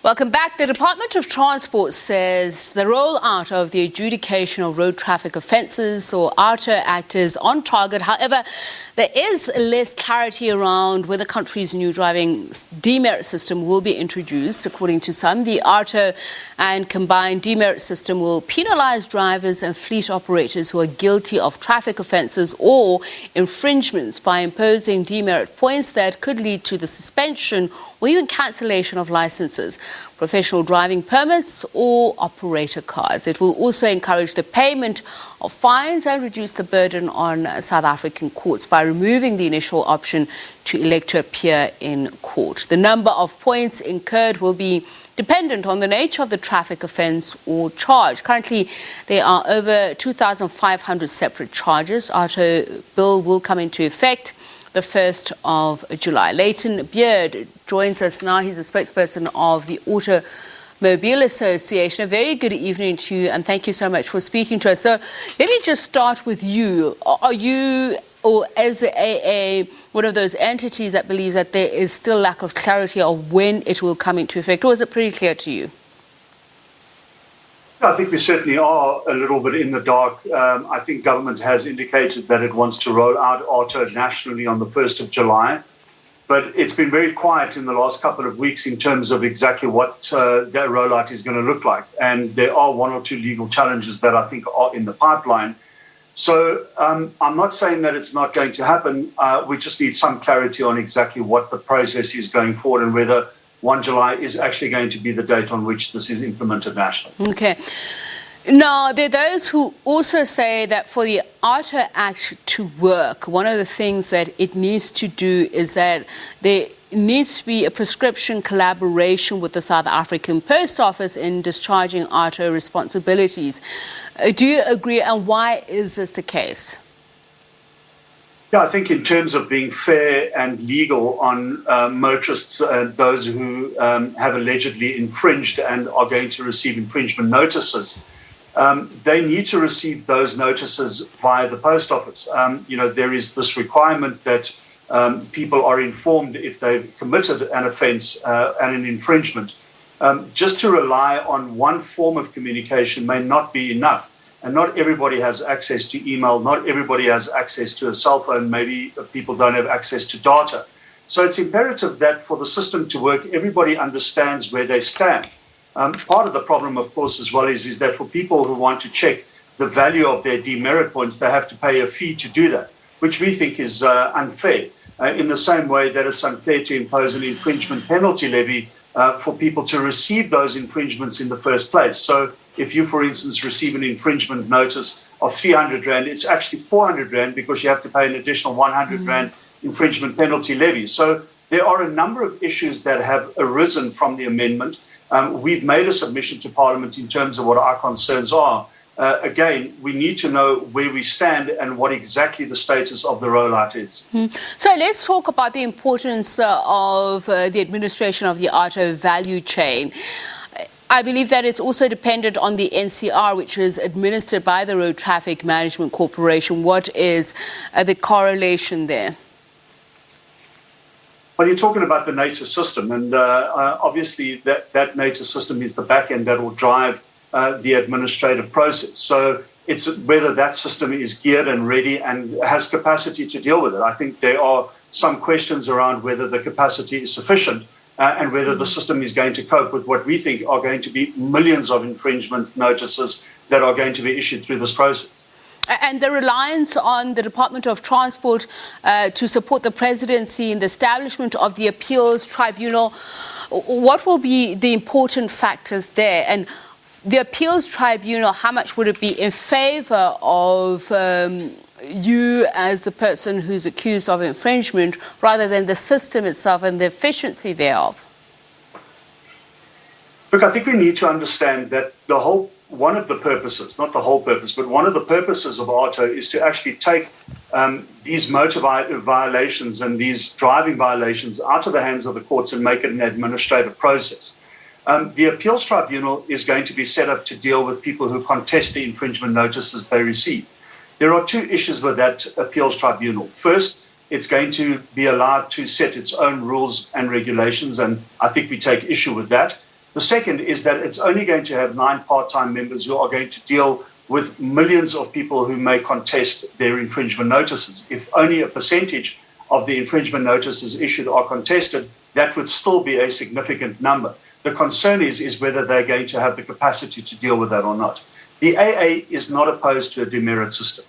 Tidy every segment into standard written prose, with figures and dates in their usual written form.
Welcome back. The Department of Transport says the rollout of the Adjudication of Road Traffic Offences, or AARTO Act, is on target. However, there is less clarity around when the country's new driving demerit system will be introduced. According to some, the AARTO and combined demerit system will penalise drivers and fleet operators who are guilty of traffic offences or infringements by imposing demerit points that could lead to the suspension or even cancellation of licences, professional driving permits or operator cards. It will also encourage the payment of fines and reduce the burden on South African courts by removing the initial option to elect to appear in court. The number of points incurred will be dependent on the nature of the traffic offence or charge. Currently, there are over 2,500 separate charges. AARTO bill will come into effect the 1st of July. Layton Beard joins us now. He's a spokesperson of the Automobile Association. A very good evening to you, and thank you so much for speaking to us. So let me just start with you. Are you, or as the AA, one of those entities that believes that there is still lack of clarity of when it will come into effect, or is it pretty clear to you? I think we certainly are a little bit in the dark. I think government has indicated that it wants to roll out AARTO nationally on the 1st of July. But it's been very quiet in the last couple of weeks in terms of exactly what that rollout is going to look like. And there are one or two legal challenges that I think are in the pipeline. So I'm not saying that it's not going to happen. We just need some clarity on exactly what the process is going forward and whether 1 July is actually going to be the date on which this is implemented nationally. Okay. Now, there are those who also say that for the AARTO Act to work, one of the things that it needs to do is that there needs to be a prescription collaboration with the South African Post Office in discharging AARTO responsibilities. Do you agree, and why is this the case? Yeah, I think in terms of being fair and legal on motorists, those who have allegedly infringed and are going to receive infringement notices, they need to receive those notices via the post office. There is this requirement that people are informed if they've committed an offence and an infringement. Just to rely on one form of communication may not be enough. And not everybody has access to email. Not everybody has access to a cell phone. Maybe people don't have access to data. So it's imperative that for the system to work, everybody understands where they stand. Part of the problem, of course, as well is that for people who want to check the value of their demerit points, they have to pay a fee to do that, which we think is unfair, in the same way that it's unfair to impose an infringement penalty levy for people to receive those infringements in the first place. So if you, for instance, receive an infringement notice of 300 Rand, it's actually 400 Rand because you have to pay an additional 100 Rand infringement penalty levy. So there are a number of issues that have arisen from the amendment. We've made a submission to Parliament in terms of what our concerns are. Again, we need to know where we stand and what exactly the status of the rollout is. So let's talk about the importance of the administration of the AARTO value chain. I believe that it's also dependent on the NCR, which is administered by the Road Traffic Management Corporation. What is the correlation there? Well, you're talking about the nature system, and obviously that nature system is the back end that will drive the administrative process. So it's whether that system is geared and ready and has capacity to deal with it. I think there are some questions around whether the capacity is sufficient and whether the system is going to cope with what we think are going to be millions of infringement notices that are going to be issued through this process. And the reliance on the Department of Transport to support the presidency in the establishment of the appeals tribunal, what will be the important factors there? And the appeals tribunal, how much would it be in favour of you as the person who's accused of infringement rather than the system itself and the efficiency thereof? Look, I think we need to understand that one of the purposes, not the whole purpose, but one of the purposes of AARTO is to actually take these motor violations and these driving violations out of the hands of the courts and make it an administrative process. The appeals tribunal is going to be set up to deal with people who contest the infringement notices they receive. There are two issues with that appeals tribunal. First, it's going to be allowed to set its own rules and regulations, and I think we take issue with that. The second is that it's only going to have 9 part-time members who are going to deal with millions of people who may contest their infringement notices. If only a percentage of the infringement notices issued are contested, that would still be a significant number. The concern is whether they're going to have the capacity to deal with that or not. The AA is not opposed to a demerit system.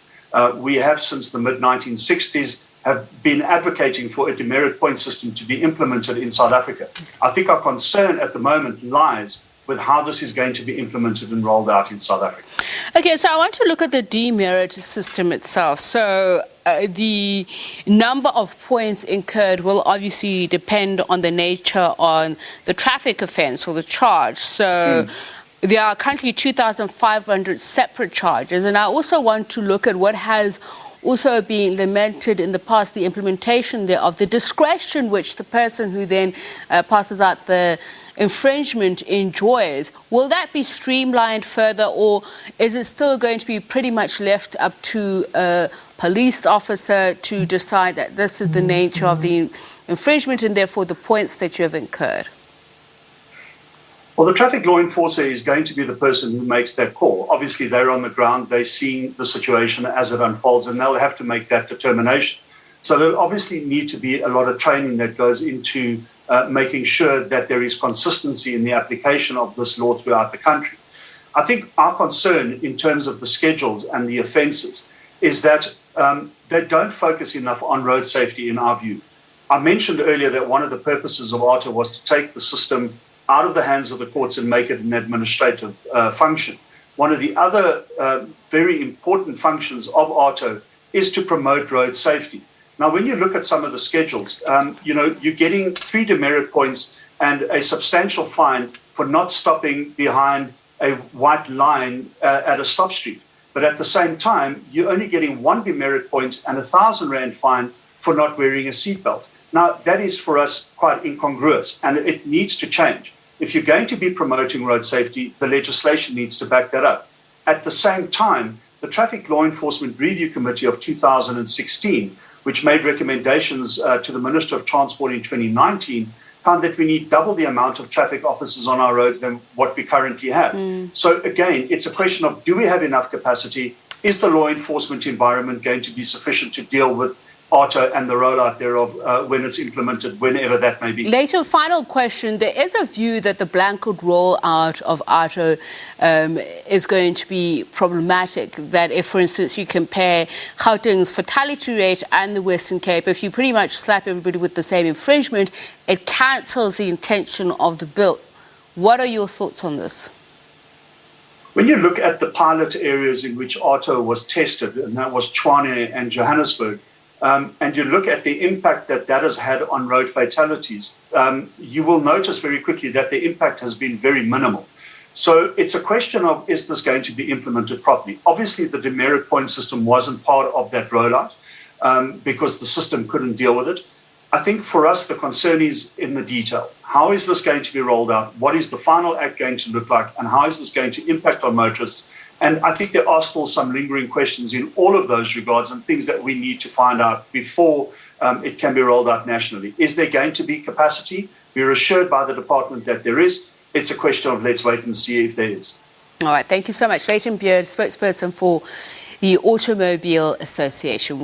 We have, since the mid-1960s, have been advocating for a demerit point system to be implemented in South Africa. I think our concern at the moment lies with how this is going to be implemented and rolled out in South Africa. Okay, so I want to look at the demerit system itself. So the number of points incurred will obviously depend on the nature on the traffic offence or the charge. So there are currently 2,500 separate charges. And I also want to look at what has also been lamented in the past, the implementation there of the discretion which the person who then passes out the infringement enjoys. Will that be streamlined further, or is it still going to be pretty much left up to a police officer to decide that this is the nature of the infringement and therefore the points that you have incurred? Well, the traffic law enforcer is going to be the person who makes that call. Obviously, they're on the ground, they're seeing the situation as it unfolds, and they'll have to make that determination. So there'll obviously need to be a lot of training that goes into making sure that there is consistency in the application of this law throughout the country. I think our concern in terms of the schedules and the offences is that they don't focus enough on road safety in our view. I mentioned earlier that one of the purposes of AARTO was to take the system out of the hands of the courts and make it an administrative function. One of the other very important functions of AARTO is to promote road safety. Now, when you look at some of the schedules, you're getting 3 demerit points and a substantial fine for not stopping behind a white line at a stop street. But at the same time, you're only getting 1 demerit point and R1,000 Rand fine for not wearing a seatbelt. Now, that is for us quite incongruous, and it needs to change. If you're going to be promoting road safety, the legislation needs to back that up. At the same time, the Traffic Law Enforcement Review Committee of 2016, which made recommendations to the Minister of Transport in 2019, found that we need double the amount of traffic officers on our roads than what we currently have. So again, it's a question of, do we have enough capacity? Is the law enforcement environment going to be sufficient to deal with AARTO and the rollout thereof when it's implemented, whenever that may be? Later, final question. There is a view that the blanket rollout of AARTO is going to be problematic. That if, for instance, you compare Gauteng's fatality rate and the Western Cape, if you pretty much slap everybody with the same infringement, it cancels the intention of the bill. What are your thoughts on this? When you look at the pilot areas in which AARTO was tested, and that was Tshwane and Johannesburg, and you look at the impact that that has had on road fatalities, you will notice very quickly that the impact has been very minimal. So it's a question of, is this going to be implemented properly? Obviously, the demerit point system wasn't part of that rollout because the system couldn't deal with it. I think for us, the concern is in the detail. How is this going to be rolled out? What is the final act going to look like? And how is this going to impact on motorists? And I think there are still some lingering questions in all of those regards and things that we need to find out before it can be rolled out nationally. Is there going to be capacity? We're assured by the department that there is. It's a question of let's wait and see if there is. All right. Thank you so much. Layton Beard, spokesperson for the Automobile Association.